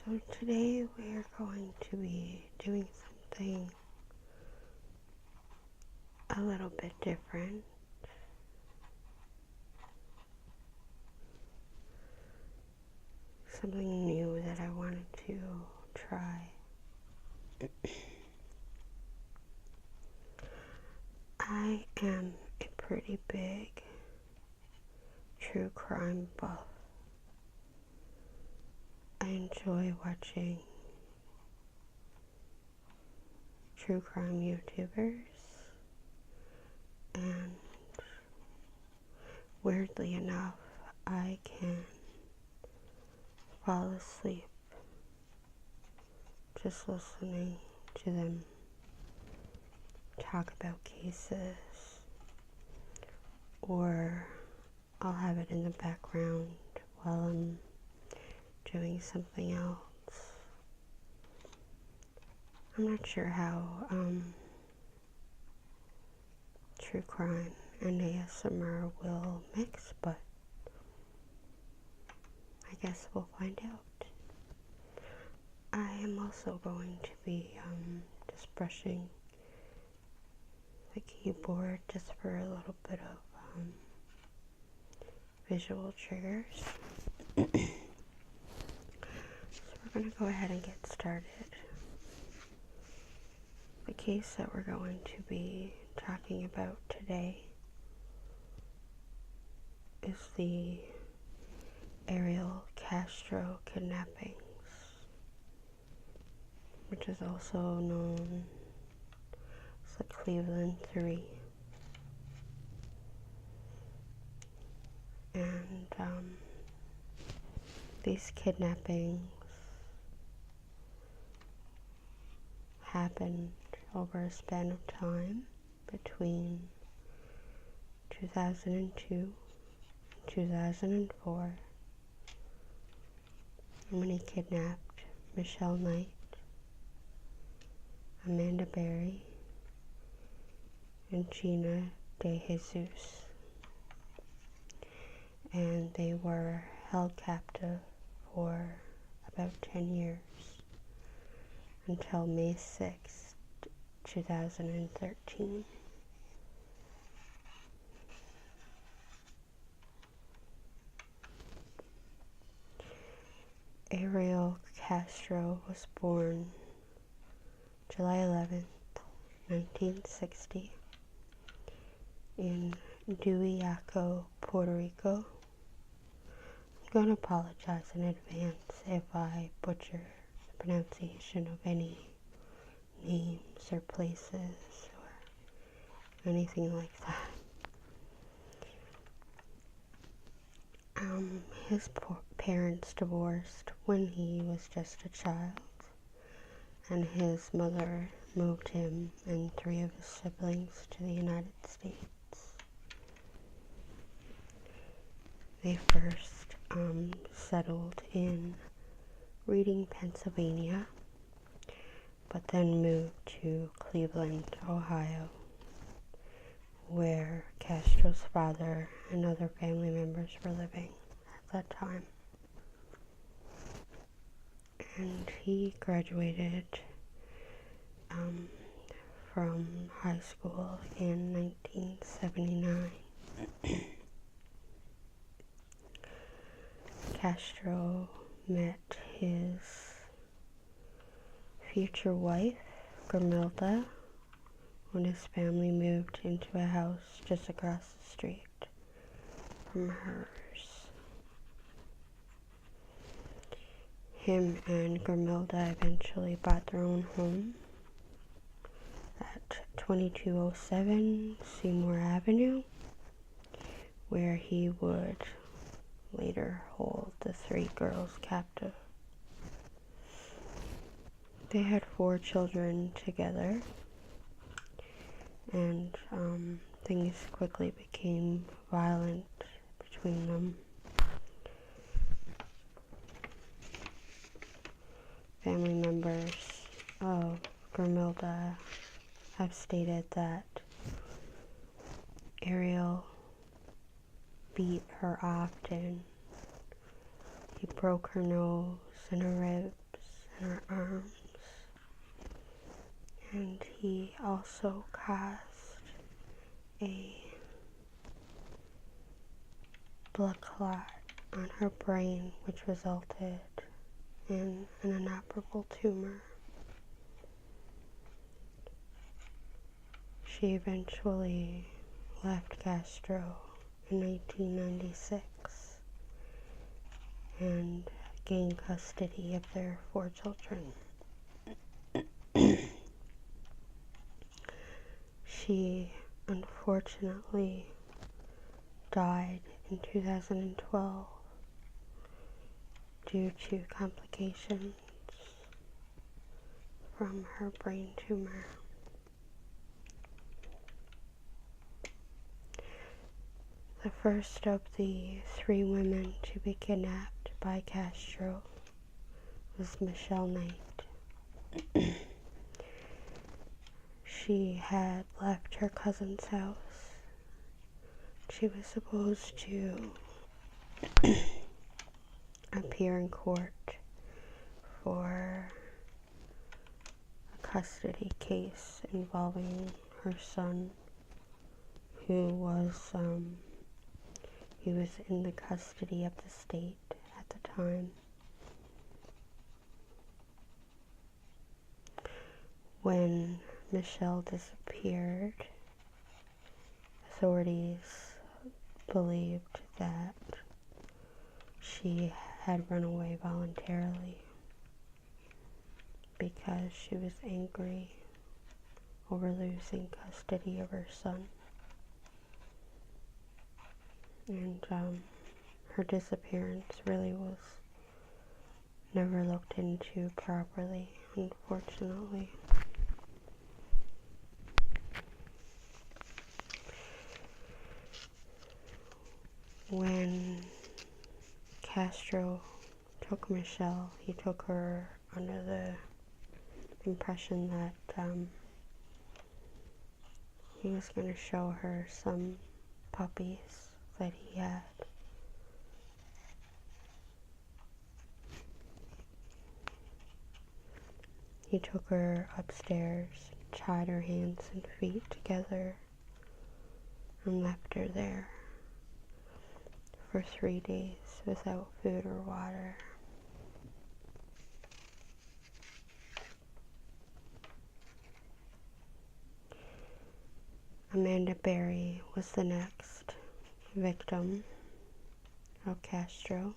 So today we're going to be doing something a little bit different. Something new that I wanted to try. I am a pretty big true crime buff. I enjoy watching true crime YouTubers, and weirdly enough, I can fall asleep just listening to them talk about cases, or I'll have it in the background while I'm doing something else. I'm not sure how true crime and ASMR will mix, but I guess we'll find out. I am also going to be just brushing the keyboard just for a little bit of visual triggers. So we're going to go ahead and get started. The case that we're going to be talking about today is the Ariel Castro kidnappings, which is also known as the Cleveland Three. And these kidnappings happened over a span of time between 2002 and 2004, when he kidnapped Michelle Knight, Amanda Berry, and Gina De Jesus. And they were held captive for about 10 years until May 6th, 2013. Ariel Castro was born July 11th, 1960 in Duyaco, Puerto Rico. I'm going to apologize in advance if I butcher the pronunciation of any names or places or anything like that. His parents divorced when he was just a child, and his mother moved him and 3 of his siblings to the United States. They first settled in Reading, Pennsylvania, but then moved to Cleveland, Ohio, where Castro's father and other family members were living at that time. And he graduated from high school in 1979. Castro met his future wife, Grimilda, when his family moved into a house just across the street from hers. Him and Grimilda eventually bought their own home at 2207 Seymour Avenue, where he would later hold the 3 girls captive. They had 4 children together, and things quickly became violent between them. Family members of Grimilda have stated that Ariel beat her often. He broke her nose in her ribs and her arms. And he also caused a blood clot on her brain, which resulted in an inoperable tumor. She eventually left Castro in 1996 and gained custody of their 4 children. She unfortunately died in 2012 due to complications from her brain tumor. The first of the 3 women to be kidnapped by Castro was Michelle Knight. She had left her cousin's house. She was supposed to appear in court for a custody case involving her son, who was he was in the custody of the state at the time. When Michelle disappeared, authorities believed that she had run away voluntarily because she was angry over losing custody of her son. And her disappearance really was never looked into properly, unfortunately. When Castro took Michelle, he took her under the impression that he was going to show her some puppies that he had. He took her upstairs, tied her hands and feet together, and left her there for 3 days without food or water. Amanda Berry was the next victim of Castro.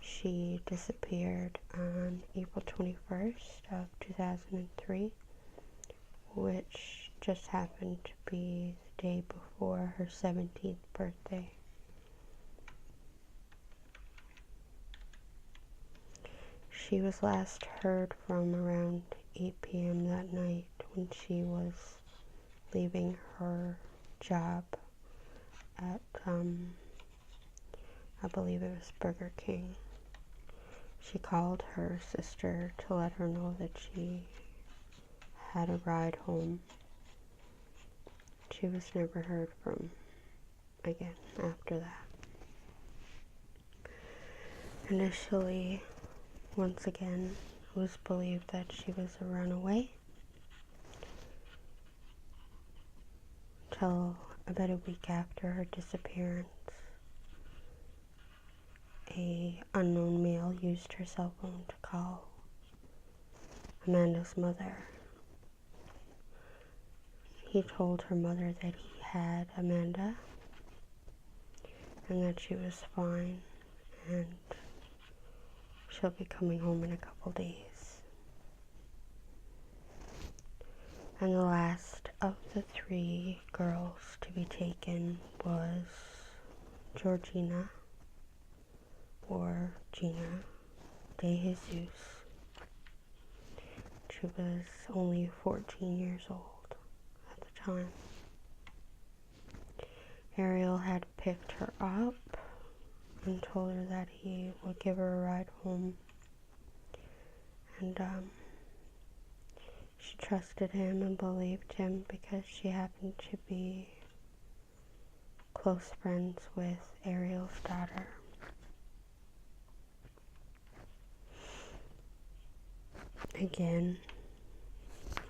She disappeared on April 21st of 2003, which just happened to be the day before her 17th birthday. She was last heard from around 8 p.m. that night when she was leaving her job at, I believe it was Burger King. She called her sister to let her know that she had a ride home. She was never heard from again after that. Initially, once again, it was believed that she was a runaway, till about a week after her disappearance, a unknown male used her cell phone to call Amanda's mother. He told her mother that he had Amanda and that she was fine and she'll be coming home in a couple days. And the last of the 3 girls to be taken was Georgina, or Gina de Jesus. She was only 14 years old at the time. Ariel had picked her up and told her that he would give her a ride home. And she trusted him and believed him because she happened to be close friends with Ariel's daughter. Again,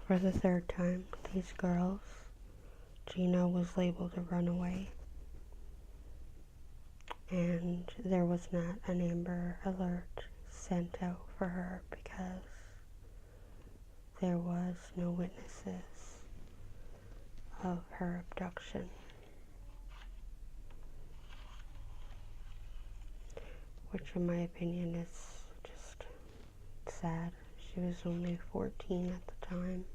for the third time, these girls, Gina was labeled a runaway, and there was not an Amber Alert sent out for her because there was no witnesses of her abduction. Which in my opinion is just sad. She was only 14 at the time.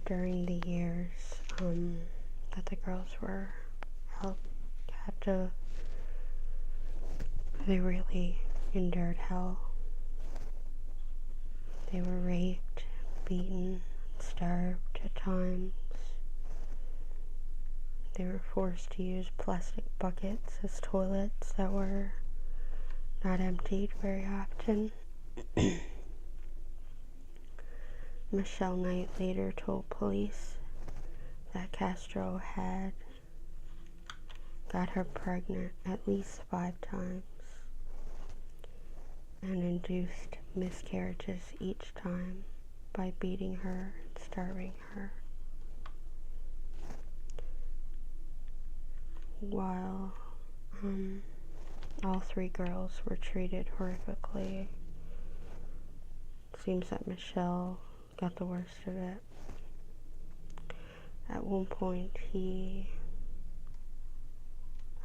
During the years that the girls were held captive, they really endured hell. They were raped, beaten, starved at times. They were forced to use plastic buckets as toilets that were not emptied very often. Michelle Knight later told police that Castro had got her pregnant at least 5 times and induced miscarriages each time by beating her and starving her. While all 3 girls were treated horrifically, it seems that Michelle got the worst of it. At one point, he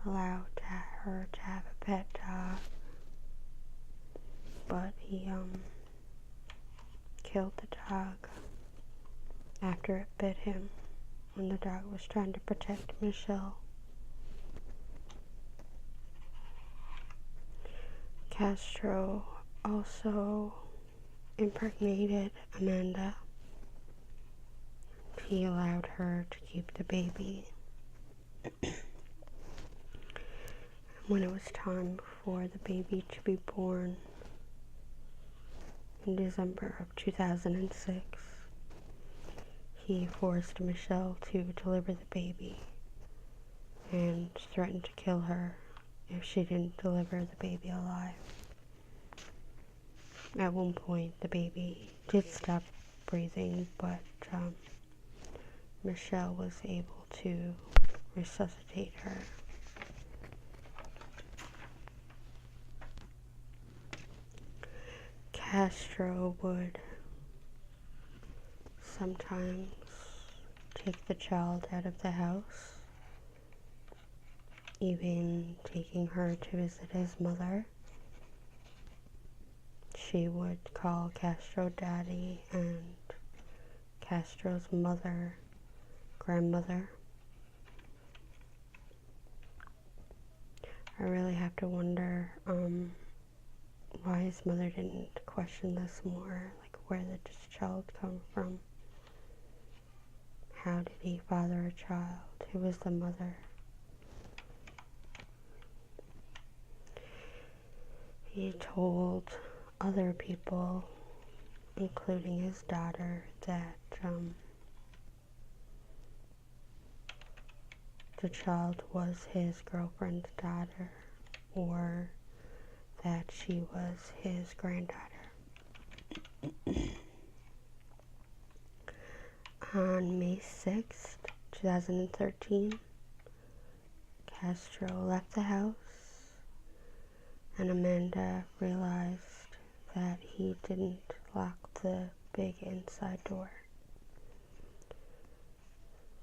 allowed her to have a pet dog, but he killed the dog after it bit him when the dog was trying to protect Michelle. Castro also impregnated Amanda. He allowed her to keep the baby. When it was time for the baby to be born in December of 2006, he forced Michelle to deliver the baby and threatened to kill her if she didn't deliver the baby alive. At one point, the baby did stop breathing, but Michelle was able to resuscitate her. Castro would sometimes take the child out of the house, even taking her to visit his mother. She would call Castro daddy and Castro's mother grandmother. I really have to wonder why his mother didn't question this more. Like, where did this child come from? How did he father a child? Who was the mother? He told other people, including his daughter, that the child was his girlfriend's daughter, or that she was his granddaughter. On May 6th, 2013, Castro left the house, and Amanda realized that he didn't lock the big inside door.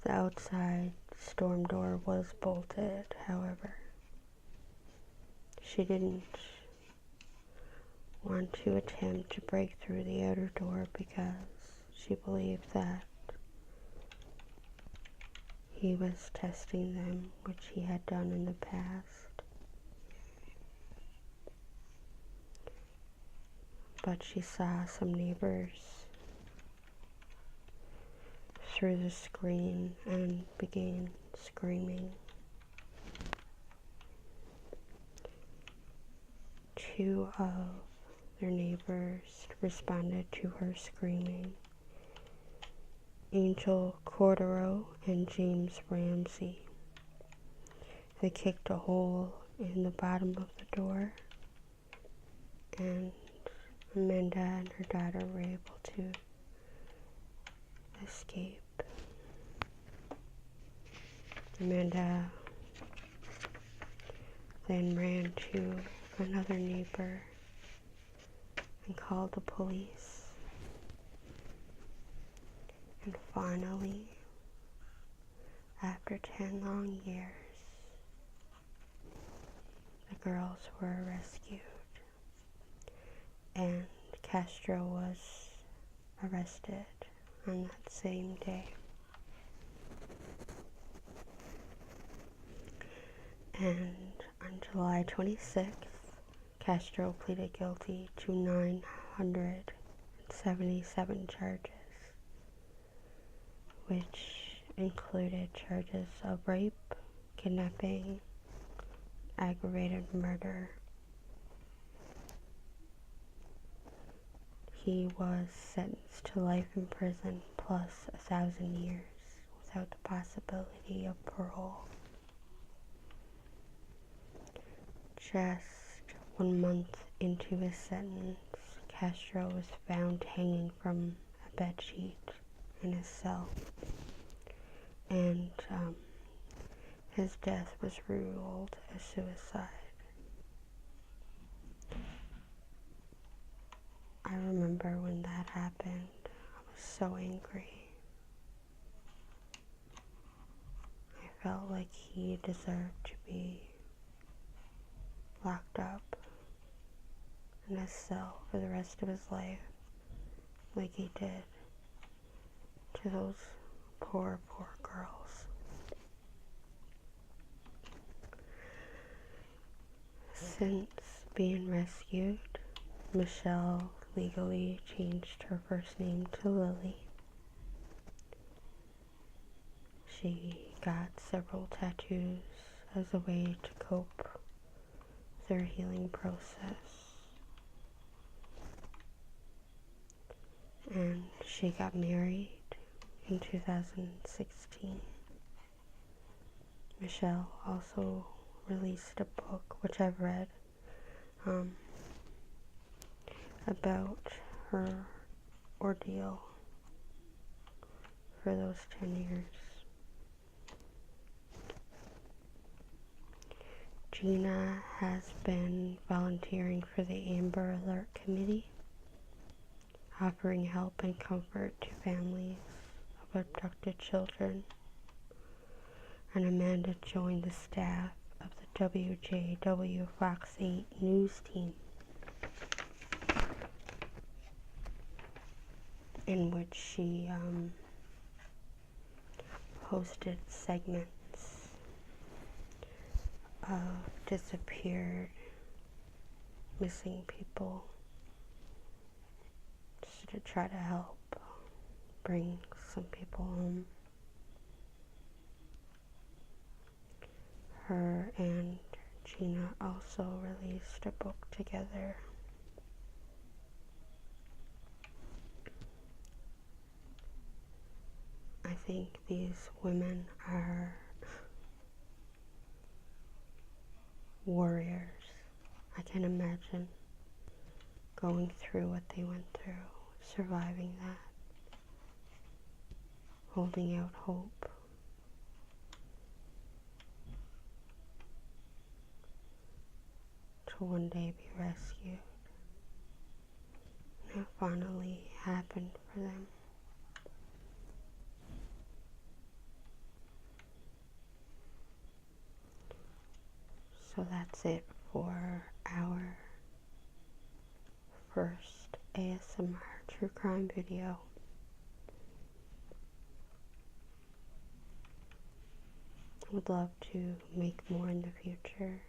The outside storm door was bolted, however. She didn't want to attempt to break through the outer door because she believed that he was testing them, which he had done in the past. But she saw some neighbors through the screen and began screaming. 2 of their neighbors responded to her screaming, Angel Cordero and James Ramsey. They kicked a hole in the bottom of the door, and Amanda and her daughter were able to escape. Amanda then ran to another neighbor and called the police. And finally, after 10 long years, the girls were rescued, and Castro was arrested on that same day. And on July 26th, Castro pleaded guilty to 977 charges, which included charges of rape, kidnapping, aggravated murder. He was sentenced to life in prison plus 1,000 years without the possibility of parole. Just 1 month into his sentence, Castro was found hanging from a bedsheet in his cell, and his death was ruled as suicide. I remember when that happened, I was so angry. I felt like he deserved to be locked up in his cell for the rest of his life, like he did to those poor girls. Since being rescued, Michelle legally changed her first name to Lily. She got several tattoos as a way to cope with her healing process. And she got married in 2016. Michelle also released a book, which I've read, about her ordeal for those 10 years. Gina has been volunteering for the Amber Alert Committee, offering help and comfort to families of abducted children. And Amanda joined the staff of the WJW Fox 8 news team, in which she hosted segments of disappeared, missing people, just to try to help bring some people home. Her and Gina also released a book together. I think these women are warriors. I can imagine going through what they went through, surviving that, holding out hope. To one day be rescued. And it finally happened for them. So that's it for our first ASMR true crime video. I would love to make more in the future.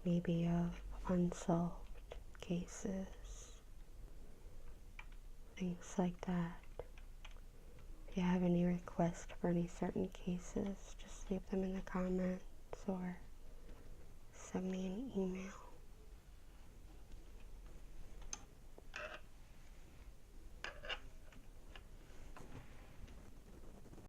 Maybe of unsolved cases, things like that. If you have any requests for any certain cases, just leave them in the comments or send me an email.